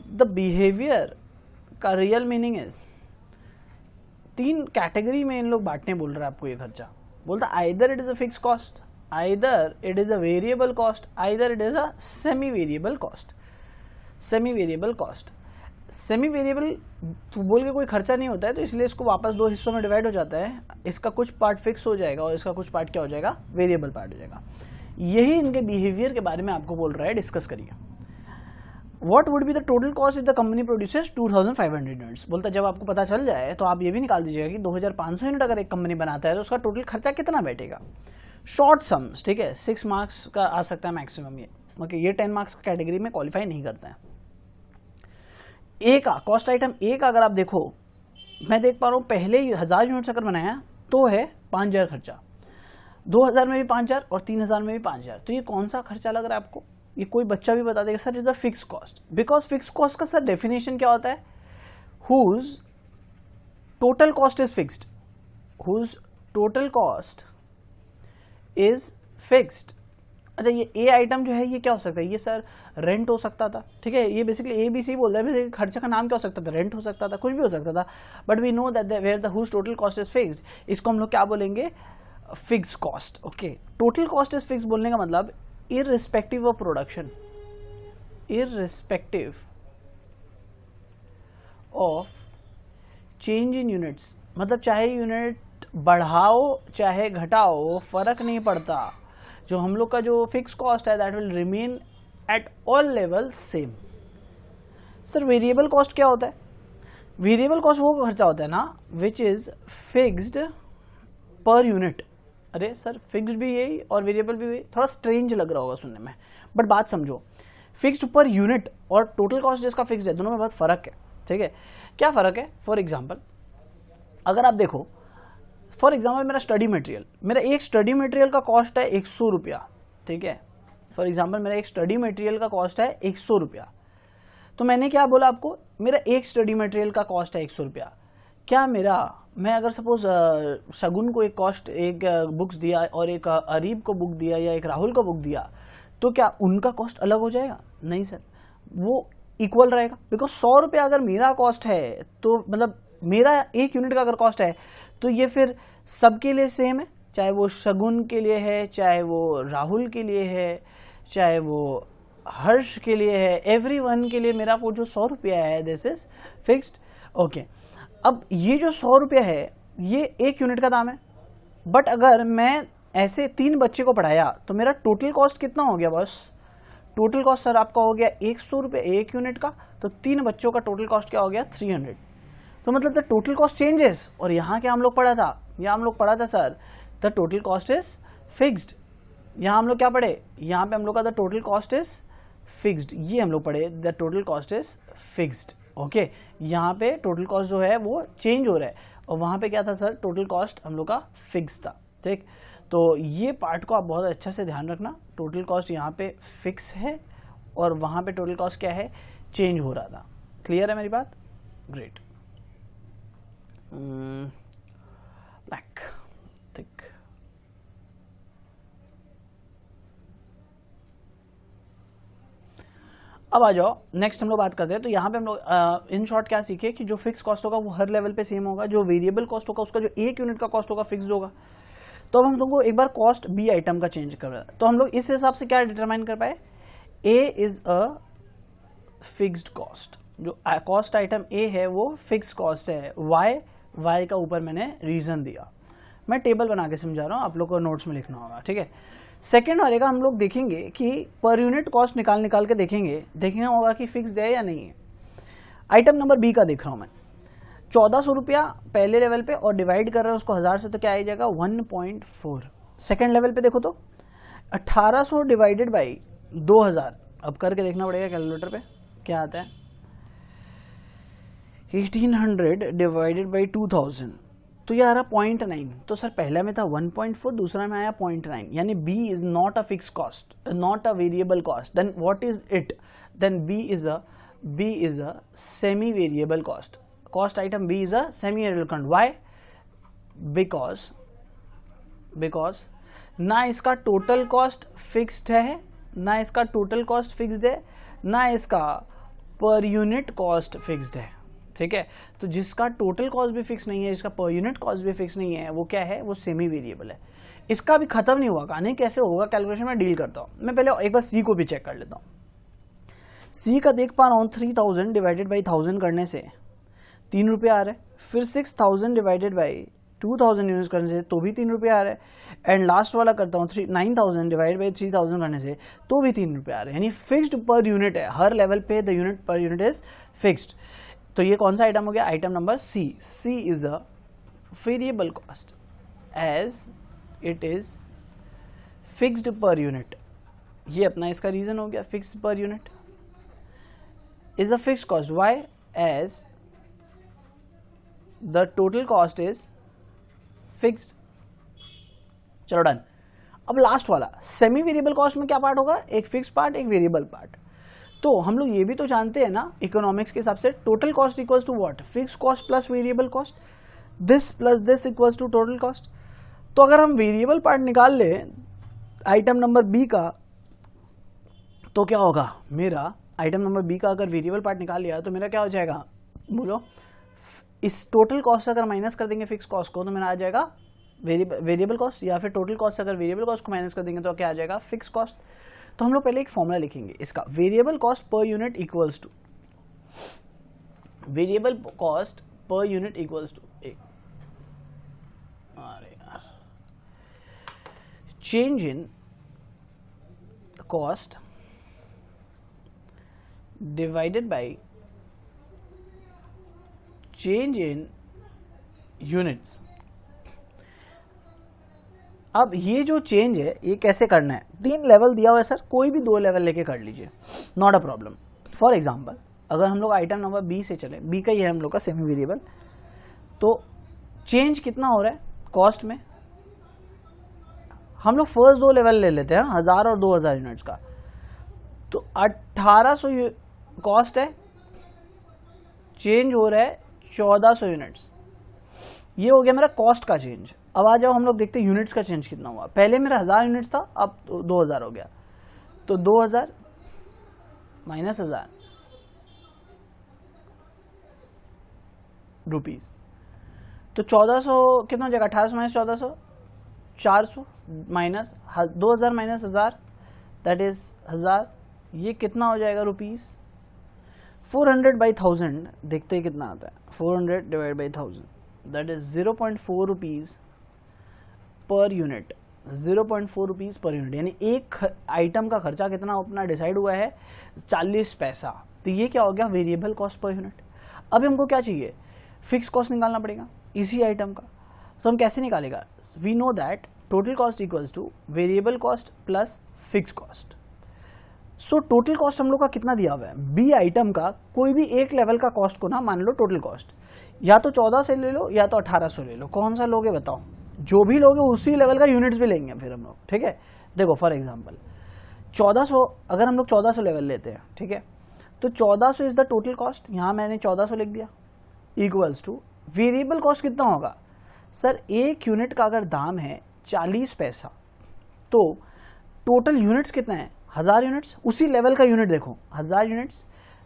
The behaviour का रियल मीनिंग इज 3 कैटेगरी में इन लोग बांटने बोल रहे हैं आपको। ये खर्चा बोलता either it is a fix cost, either it is a variable cost, either it is a semi variable cost. Semi variable cost, semi variable तो बोल के कोई खर्चा नहीं होता है, तो इसलिए इसको वापस 2 हिस्सों में डिवाइड हो जाता है। इसका कुछ पार्ट फिक्स हो जाएगा और इसका कुछ पार्ट क्या हो जाएगा? वेरिएबल पार्ट हो जाएगा। यही इनके बिहेवियर के बारे में आपको बोल रहा है, डिस्कस करिए। What would be the total cost if the company produces 2500 units. बोलता जब आपको पता चल जाए तो आप ये भी निकाल दीजिएगा कि 2500 यूनिट अगर एक कंपनी बनाता है तो उसका टोटल खर्चा कितना बैठेगा। शॉर्ट सम्स, ठीक है, 6 मार्क्स का आ सकता है मैक्सिमम ये। ओके, ये 10 मार्क्स कैटेगरी में क्वालिफाई नहीं करते हैं। ए का कॉस्ट आइटम ए का अगर आप देखो, मैं देख पा रहा हूँ पहले ही 1000 यूनिट्स अगर बनाया तो है 5000 खर्चा, 2000 में भी 5000 और 3000 में भी 5000। तो ये कौन सा खर्चा लग रहा है आपको? ये कोई बच्चा भी बता देगा sir is a fix cost. Because fix cost का सर डेफिनेशन क्या होता है? Whose total cost is fixed, whose total cost is fixed. अच्छा, ये ए आइटम जो है ये क्या हो सकता है? ये सर रेंट हो सकता था। ठीक है, ये बेसिकली ए बी सी बोल रहा है, खर्चे का नाम क्या हो सकता था? रेंट हो सकता था, कुछ भी हो सकता था। But we know that where the whose total cost is fixed, इसको हम लोग क्या बोलेंगे? Fix cost. Okay, total cost is fix बोलने का मतलब irrespective of production, irrespective of change in units. मतलब चाहे यूनिट बढ़ाओ चाहे घटाओ फर्क नहीं पड़ता, जो हम लोग का जो फिक्स कॉस्ट है that will remain at all level same. Sir variable cost क्या होता है? वेरिएबल कॉस्ट वो खर्चा होता है ना which is fixed per unit. अरे सर फिक्स्ड भी यही और वेरिएबल भी यही, थोड़ा स्ट्रेंज लग रहा होगा सुनने में, बट बात समझो। फिक्स्ड पर यूनिट और टोटल कॉस्ट जिसका फिक्स्ड है, दोनों में बहुत फर्क है। ठीक है, क्या फर्क है? फॉर एग्जाम्पल अगर आप देखो, फॉर एग्जाम्पल मेरा स्टडी मटेरियल, मेरा एक स्टडी मटेरियल का कॉस्ट है 100 रुपया। ठीक है, फॉर एग्जाम्पल मेरा एक स्टडी मटेरियल का कॉस्ट है 100 रुपया। तो मैंने क्या बोला आपको? मेरा एक स्टडी मटेरियल का कॉस्ट है 100 रुपया। क्या मैं अगर सपोज शगुन को एक कॉस्ट, एक बुक्स दिया और एक अरीब को बुक दिया या एक राहुल को बुक दिया, तो क्या उनका कॉस्ट अलग हो जाएगा? नहीं सर, वो इक्वल रहेगा। बिकॉज 100 रुपया अगर मेरा कॉस्ट है तो मतलब मेरा एक यूनिट का अगर कॉस्ट है तो ये फिर सबके लिए सेम है, चाहे वो शगुन के लिए है, चाहे वो राहुल के लिए है, चाहे वो हर्ष के लिए है, एवरीवन के लिए मेरा वो जो 100 रुपया है दिस इज फिक्स्ड। ओके, अब ये जो 100 रुपया है ये एक यूनिट का दाम है, बट अगर मैं ऐसे 3 बच्चे को पढ़ाया तो मेरा टोटल कॉस्ट कितना हो गया बॉस? टोटल कॉस्ट सर आपका हो गया 100 रुपये एक यूनिट का, तो 3 बच्चों का टोटल कॉस्ट क्या हो गया? 300। तो मतलब द टोटल कॉस्ट चेंजेस। और यहाँ क्या हम लोग पढ़ा था? यहाँ हम लोग पढ़ा था sir the total cost is fixed. यहाँ हम लोग क्या पढ़े? यहाँ पे हम लोग का the total cost is fixed, ये हम लोग पढ़े the total cost is fixed. Okay, यहाँ पे टोटल कॉस्ट जो है वो चेंज हो रहा है और वहाँ पे क्या था सर? टोटल कॉस्ट हम लोग का फिक्स था। ठीक, तो ये पार्ट को आप बहुत अच्छा से ध्यान रखना। टोटल कॉस्ट यहाँ पे फिक्स है और वहाँ पे टोटल कॉस्ट क्या है? चेंज हो रहा था। क्लियर है मेरी बात? ग्रेट। Black thick. अब आ जाओ नेक्स्ट हम लोग बात करते हैं। तो यहाँ पे हम लोग इन शॉर्ट क्या सीखे कि जो फिक्स कॉस्ट होगा वो हर लेवल पे सेम होगा, जो वेरिएबल कॉस्ट होगा उसका जो एक यूनिट का कॉस्ट होगा फिक्स्ड होगा। तो अब हम लोग को एक बार कॉस्ट बी आइटम का चेंज कर रहा है, तो हम लोग इस हिसाब से क्या डिटरमाइन कर पाए? ए इज अ फिक्स्ड कॉस्ट, जो कॉस्ट आइटम ए है वो फिक्स कॉस्ट है। वाई का ऊपर मैंने रीजन दिया। मैं टेबल बना के समझा रहा हूँ, आप लोग को नोट्स में लिखना होगा, ठीक है। सेकेंड वाले का हम लोग देखेंगे कि पर यूनिट कॉस्ट निकाल के देखना होगा कि फिक्स है या नहीं है। आइटम नंबर बी का देख रहा हूँ मैं, 1400 रुपया पहले लेवल पे और डिवाइड कर रहे हैं उसको 1000 से, तो क्या आ जाएगा 1.4। सेकेंड लेवल पे देखो तो 1800 डिवाइडेड बाई 2000, अब करके देखना पड़ेगा कैलकुलेटर पे क्या आता है। 1800 डिवाइडेड बाई 2000, तो ये आ रहा 0.9। तो सर पहला में था 1.4, दूसरा में आया 0.9, यानी B is not a fix cost, not a variable cost. Then what is it? Then B is a semi variable cost. Cost item B is a semi variable cost. Why? Because ना इसका total cost fixed है, ना इसका total cost fixed है, ना इसका per unit cost fixed है, ठीक है। तो जिसका टोटल कॉस्ट भी फिक्स नहीं है, जिसका पर यूनिट कॉस्ट भी फिक्स नहीं है, वो क्या है? वो सेमी वेरिएबल है। इसका भी खत्म नहीं हुआ, कहानी कैसे होगा कैलकुलेशन में डील करता हूँ। मैं पहले एक बार सी को भी चेक कर लेता हूँ। सी का देख पा रहा हूँ 3000 डिवाइडेड बाई 1000 करने से 3 रुपये आ रहे, फिर 6000 डिवाइडेड बाई 2000 यूनिट्स करने से तो भी 3 रुपये आ रहे, एंड लास्ट वाला करता हूँ 9000 डिवाइड बाई 3000 करने से तो भी 3 रुपये आ रहे हैं, यानी फिक्स्ड पर यूनिट है। हर लेवल पे the unit per unit is fixed. तो ये कौन सा आइटम हो गया? Item number C. C is a variable cost as it is fixed per unit. ये अपना इसका रीजन हो गया, fixed per unit is a fixed cost. Why? As the total cost is fixed. चलो डन। अब last वाला semi variable cost में क्या पार्ट होगा? एक फिक्स पार्ट, एक वेरिएबल पार्ट। तो हम लोग ये भी तो जानते हैं ना इकोनॉमिक्स के हिसाब से, total cost equals to what? Fix cost plus variable cost. This plus this equals to total cost. तो अगर हम वेरिएबल पार्ट निकाल ले आइटम नंबर बी का, तो क्या होगा मेरा? आइटम नंबर बी का अगर वेरिएबल पार्ट निकाल लिया तो मेरा क्या हो जाएगा? बोलो। इस टोटल कॉस्ट से अगर माइनस कर देंगे फिक्स कॉस्ट को तो मेरा आ जाएगा वेरिएबल कॉस्ट, या फिर टोटल कॉस्ट से अगर वेरिएबल कॉस्ट को माइनस कर देंगे तो क्या आ जाएगा? Fix cost. तो हम लोग पहले एक फॉर्मूला लिखेंगे इसका, variable cost per unit equals to variable cost per unit equals to change in cost divided by change in units। अब ये जो चेंज है ये कैसे करना है? 3 लेवल दिया हुआ है सर, कोई भी 2 लेवल लेके कर लीजिए, not a problem. For example अगर हम लोग आइटम नंबर बी से चले, बी का ही है हम लोग का सेमी वेरिएबल, तो चेंज कितना हो रहा है कॉस्ट में? हम लोग फर्स्ट 2 लेवल ले लेते हैं, 1000 और 2000 यूनिट्स का। तो 1800 कॉस्ट है, चेंज हो रहा है 1400 यूनिट्स। ये हो गया मेरा कॉस्ट का चेंज। अब आ जाओ हम लोग देखते हैं यूनिट्स का चेंज कितना हुआ। पहले मेरा 1000 यूनिट्स था, अब 2000 हो गया। तो 2000 माइनस 1000 रुपीज, तो 1400 कितना हो जाएगा? 1800 minus 1400 400 minus 2000 minus 1000 that is 1000। ये कितना हो जाएगा रुपीज? 400 बाई 1000, देखते हैं कितना आता है। 400 divide by 1000 that is 0.4 rupees per unit. 0.4 rupees per unit, यानी एक आइटम का खर्चा कितना अपना डिसाइड हुआ है? 40 पैसा। तो ये क्या हो गया? Variable cost per unit. अब हमको क्या चाहिए? फिक्स कॉस्ट निकालना पड़ेगा इसी आइटम का। तो हम कैसे निकालेगा? We know that total cost equals to variable cost plus fix cost. So total cost हम लोग का कितना दिया हुआ है? बी आइटम का कोई भी एक लेवल का कॉस्ट को ना मान लो टोटल कॉस्ट, या तो 14 से ले लो या तो 1800 ले लो, कौन सा लोगे बताओ? जो भी लोगे उसी लेवल का यूनिट्स भी लेंगे फिर हम लोग, ठीक है। देखो फॉर एग्जांपल 1400, अगर हम लोग 1400 लेवल लेते हैं, ठीक है, तो 1400 इज द टोटल कॉस्ट। यहाँ मैंने 1400 लिख दिया, इक्वल्स टू वेरिएबल कॉस्ट कितना होगा? सर एक यूनिट का अगर दाम है 40 पैसा, तो टोटल यूनिट्स कितना है? 1000 यूनिट्स। उसी लेवल का यूनिट देखो 1000 यूनिट्स,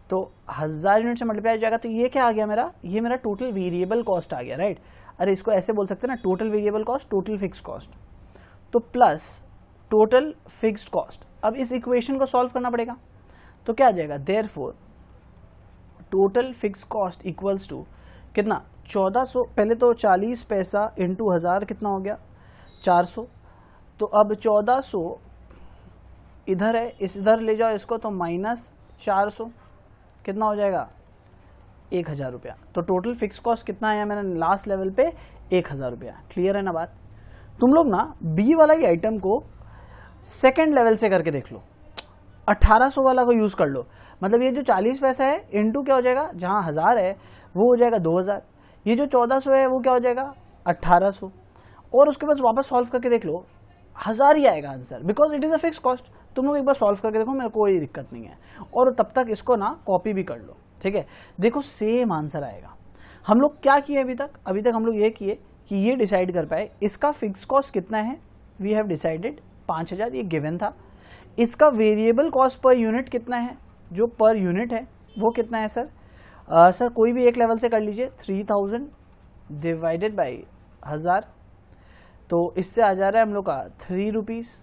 तो 1000 यूनिट से मल्टीप्लाई हो जाएगा। तो ये क्या आ गया मेरा? ये मेरा टोटल वेरिएबल कॉस्ट आ गया, राइट। अरे इसको ऐसे बोल सकते हैं ना, total variable cost total fix cost, तो प्लस टोटल फिक्स्ड कॉस्ट। अब इस इक्वेशन को सॉल्व करना पड़ेगा, तो क्या आ जाएगा? Therefore total fix cost equals to कितना 1400, पहले तो 40 पैसा इंटू 1000 कितना हो गया 400, तो अब 1400 इधर है, इधर ले जाओ इसको तो माइनस 400 कितना हो जाएगा 1000 रुपया। तो टोटल फिक्स कॉस्ट कितना आया मैंने लास्ट लेवल पे 1000 रुपया। क्लियर है ना बात। तुम लोग ना बी वाला ही आइटम को सेकेंड लेवल से करके देख लो, 1800 वाला को यूज कर लो। मतलब ये जो 40 पैसा है इंटू क्या हो जाएगा, जहां 1000 है वो हो जाएगा 2000, ये जो 1400 है वो क्या हो जाएगा 1800, और उसके बाद वापस सॉल्व करके देख लो 1000 ही आएगा answer, because it is a fix cost. तुम लोग एक बार सॉल्व करके देखो, मेरे को कोई दिक्कत नहीं है, और तब तक इसको ना कॉपी भी कर लो, ठीक है। देखो सेम आंसर आएगा। हम लोग क्या किए अभी तक हम लोग ये किए कि ये डिसाइड कर पाए इसका फिक्स कॉस्ट कितना है, वी हैव डिसाइडेड 5000, ये गिवन था। इसका वेरिएबल कॉस्ट पर यूनिट कितना है, जो पर यूनिट है वो कितना है सर, सर कोई भी एक लेवल से कर लीजिए, 3000 डिवाइडेड बाई 1000, तो इससे आ जा रहा है हम लोग का 3 रुपीज़।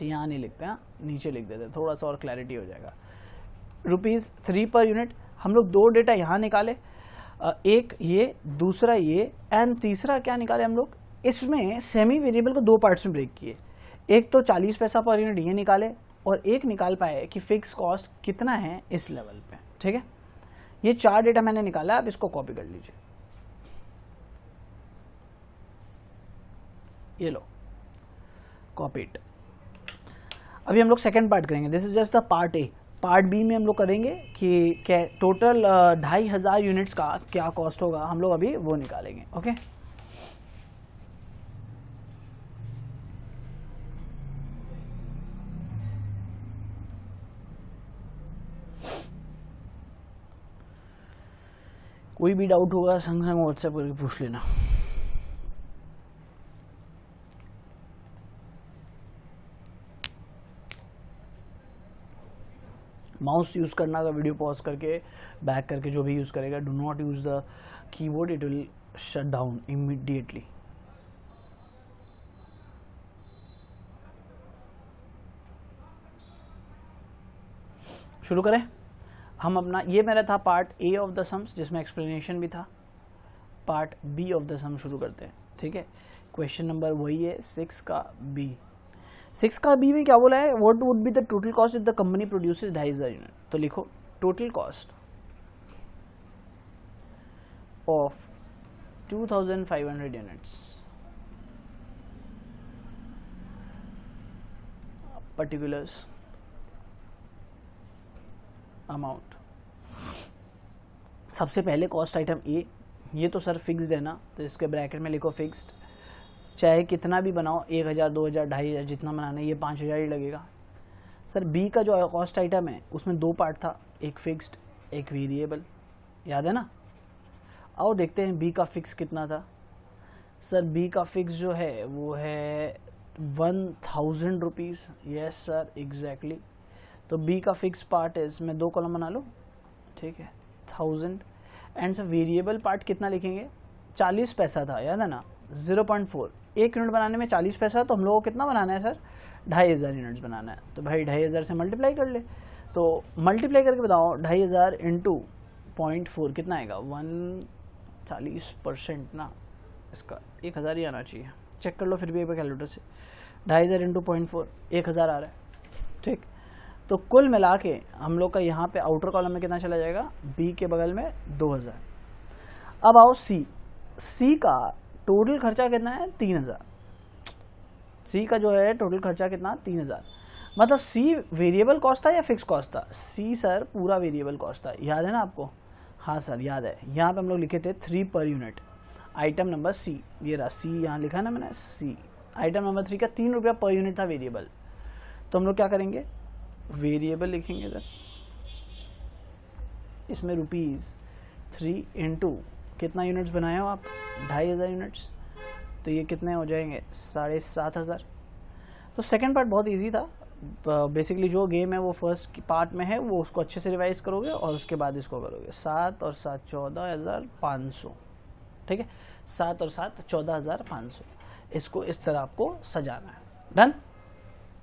यहाँ नहीं लिखते हैं, नीचे लिख देते हैं, थोड़ा सा और क्लैरिटी हो जाएगा। Rupees 3 per unit. हम लोग दो डेटा यहाँ निकाले, एक ये, दूसरा ये, एंड तीसरा क्या निकाले हम लोग, इसमें सेमी वेरिएबल को दो पार्ट्स में ब्रेक किए। एक तो 40 पैसा पर यूनिट ये निकाले, और एक निकाल पाए कि फिक्स कॉस्ट कितना है इस लेवल पे, ठीक है। ये 4 डेटा मैंने निकाला, आप इसको कॉपी कर लीजिए, ये लो कॉपी इट। अभी हम लोग सेकेंड पार्ट करेंगे, this is just the part A. Part B में हम लोग करेंगे कि क्या टोटल 2500 यूनिट्स का क्या कॉस्ट होगा, हम लोग अभी वो निकालेंगे, ओके। कोई भी डाउट होगा संग संग व्हाट्सएप करके पूछ लेना। माउस यूज करना का वीडियो पॉज करके बैक करके जो भी यूज करेगा, do not use the keyboard, it will shut down immediately. शुरू करें हम अपना, ये मेरा था part A of the sums जिसमें एक्सप्लेनेशन भी था। पार्ट बी ऑफ द सम शुरू करते हैं, ठीक है। क्वेश्चन नंबर वही है 6 का बी। 6 का बी में क्या बोला है, what would be the total cost if the company produces 2500 unit. तो लिखो total cost of 2500 units particulars amount. सबसे पहले कॉस्ट आइटम ए, ये तो सर फिक्स्ड है ना, तो इसके ब्रैकेट में लिखो फिक्स्ड, चाहे कितना भी बनाओ 1000 2000 2500 जितना बनाना है, ये 5000 ही लगेगा। सर बी का जो कॉस्ट आइटम है उसमें दो पार्ट था, एक फिक्स्ड एक वेरिएबल, याद है ना। आओ देखते हैं बी का फिक्स कितना था। सर बी का फिक्स जो है वो है 1000 रुपीज़। Yes sir exactly. तो बी का फिक्स पार्ट है, इसमें दो कॉलम बना लो, ठीक है, 1000। एंड सर वेरिएबल पार्ट कितना लिखेंगे, 40 पैसा था, याद है ना, 0.4। एक यूनिट बनाने में 40 पैसा, तो हम लोगों को कितना बनाना है सर, 2500 यूनिट्स बनाना है। तो भाई 2500 से मल्टीप्लाई कर ले, तो मल्टीप्लाई करके बताओ 2500 इंटू 0.4 कितना आएगा, 140% ना, इसका 1000 ही आना चाहिए, चेक कर लो फिर भी एक बार कैलकुलेटर से। 2500 इंटू 0.4 1000 आ रहा है, ठीक। तो कुल मिला के हम लोग का यहाँ पे आउटर कॉलम में कितना चला जाएगा, बी के बगल में 2000। अब आओ सी, सी का टोटल खर्चा कितना है 3000। सी का जो है टोटल खर्चा कितना 3000, मतलब सी वेरिएबल कॉस्ट था या फिक्स कॉस्ट था, सी सर पूरा वेरिएबल कॉस्ट था, याद है ना आपको। हाँ सर याद है, यहाँ पे हम लोग लिखे थे 3 पर यूनिट। आइटम नंबर सी, ये रहा सी, यहाँ लिखा है ना मैंने सी। आइटम नंबर 3 का 3 रुपया पर यूनिट था वेरिएबल। तो हम लोग क्या करेंगे, वेरिएबल लिखेंगे इधर, इसमें ₹3 इंटू कितना यूनिट्स बनाए हो आप, 2500 यूनिट्स, तो ये कितने हो जाएंगे 7500। तो सेकंड पार्ट बहुत इजी था, बेसिकली जो गेम है वो फर्स्ट पार्ट में है, वो उसको अच्छे से रिवाइज करोगे और उसके बाद इसको करोगे। 7 और 7 14,500, ठीक है, 7 और 7 14,500। इसको इस तरह आपको सजाना है। Done,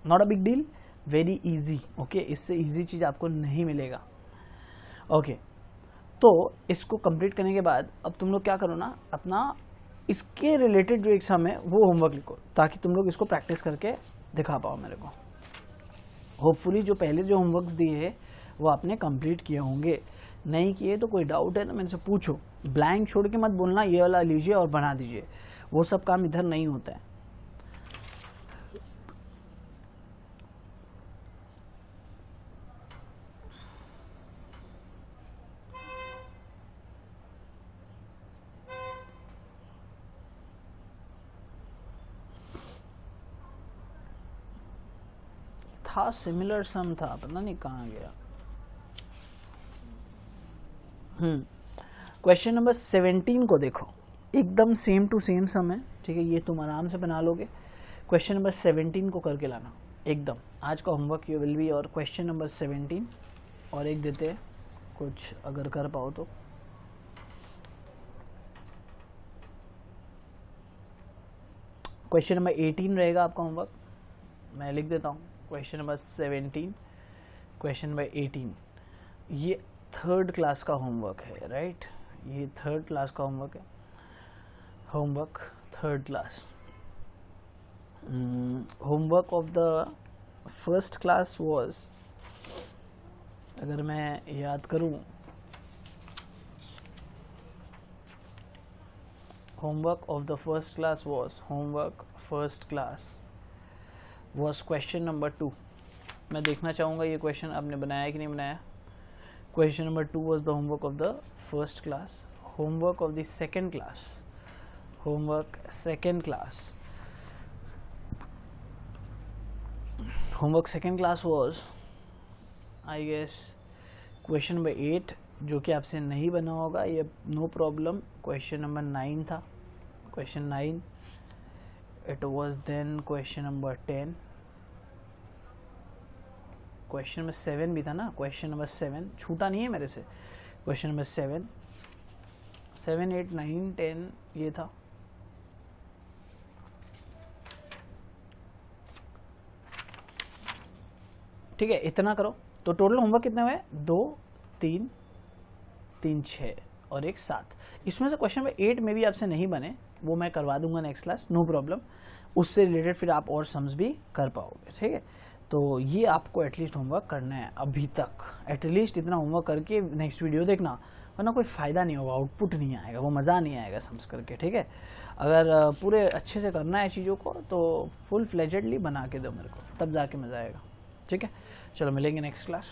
not a big deal, very easy, okay. इससे इजी चीज़ आपको नहीं मिलेगा, ओके। तो इसको कंप्लीट करने के बाद अब तुम लोग क्या करो ना, अपना इसके रिलेटेड जो एग्जाम है वो होमवर्क लिखो, ताकि तुम लोग इसको प्रैक्टिस करके दिखा पाओ मेरे को। होपफुली जो पहले जो होमवर्क्स दिए हैं वो आपने कंप्लीट किए होंगे, नहीं किए तो कोई डाउट है तो मेरे से पूछो, ब्लैंक छोड़ के मत बोलना ये वाला लीजिए और बना दीजिए, वो सब काम इधर नहीं होता है। था सिमिलर सम था, पता नहीं कहाँ गया। क्वेश्चन नंबर 17 को देखो, एकदम सेम टू सेम सम है, ठीक है, ये तुम आराम से बना लोगे। क्वेश्चन नंबर 17 को करके लाना एकदम, आज का होमवर्क ये विल बी। और क्वेश्चन नंबर 17 और एक देते हैं कुछ, अगर कर पाओ तो। क्वेश्चन नंबर 18 रहेगा आपका होमवर्क, मैं लिख देता हूँ। क्वेश्चन नंबर 17, क्वेश्चन नंबर 18, ये 3rd क्लास का होमवर्क है, राइट, ये 3rd क्लास का होमवर्क है, homework 3rd class. Homework of the 1st class was, अगर मैं याद करूं, homework of the 1st class was, homework 1st class was question number 2। मैं देखना चाहूँगा ये क्वेश्चन आपने बनाया कि नहीं बनाया। Question number 2 was the homework of the 1st class। homework of the 2nd class, homework 2nd class, homework 2nd class was I guess question number 8, जो कि आपसे नहीं बना होगा, ये नो प्रॉब्लम। क्वेश्चन नंबर 9 था, question 9। It was then question number 10, question number 7 भी था ना, क्वेश्चन नंबर 7 छूटा नहीं है मेरे से। क्वेश्चन नंबर 7, 7, 8, 9, 10 ये था। ठीक है, इतना करो तो टोटल होमवर्क कितने हुए, 2, 3, 3, 6 और 1, 7। इसमें से क्वेश्चन नंबर 8 में भी आपसे नहीं बने, वो मैं करवा दूंगा नेक्स्ट क्लास, नो प्रॉब्लम। उससे रिलेटेड फिर आप और सम्स भी कर पाओगे, ठीक है। तो ये आपको एटलीस्ट होमवर्क करना है अभी तक, एटलीस्ट इतना होमवर्क करके नेक्स्ट वीडियो देखना, वरना कोई फ़ायदा नहीं होगा, आउटपुट नहीं आएगा, वो मज़ा नहीं आएगा सम्स करके, ठीक है। अगर पूरे अच्छे से करना है चीज़ों को तो फुल फ्लेजेडली बना के दो मेरे को, तब जाके मज़ा आएगा, ठीक है। चलो मिलेंगे नेक्स्ट क्लास।